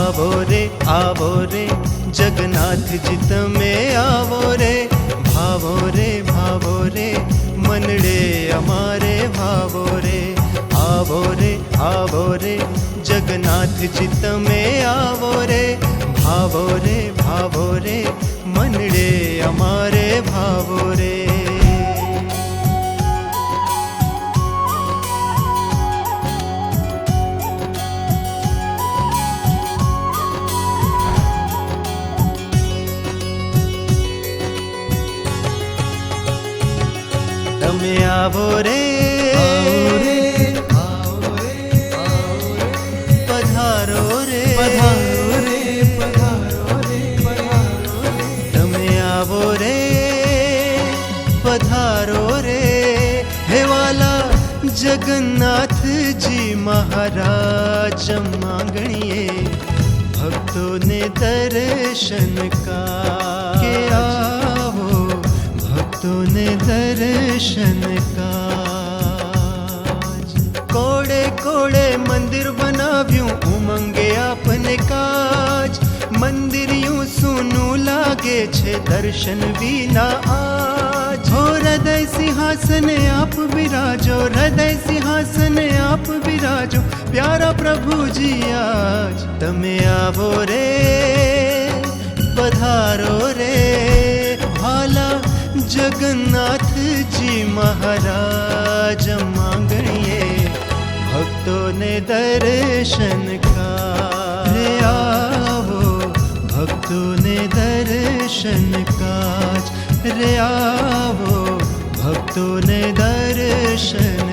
आवो रे जगन्नाथ जी तमे आवो रे भावो रे मनड़े अमारे भावो रे आवो रे जगन्नाथ जी तमे आवो रे भावो रे मनड़े अमारे भावो रे। तमे आवो रे पधारो रे तमे आवो रे पधारो रे हे वाला जगन्नाथ जी महाराज मांगणिए भक्तों ने दर्शन का के आवो भक्तों ने दर्शन का। कोड़े कोड़े मंदिर बनाव्यूं उमंगे आपने काज मंदिर यूं सुनू लागे छे दर्शन बिना आज हो हृदय सिंहासन आप विराजो हृदय सिंहासन आप विराजो प्यारा प्रभु जी आज तमे आवो रे पधारो रे भाला जगन्नाथ जी महाराज मांगणिए भक्तों ने दर्शन का रे आवो भक्तों ने दर्शन काज रे आवो भक्तों ने दर्शन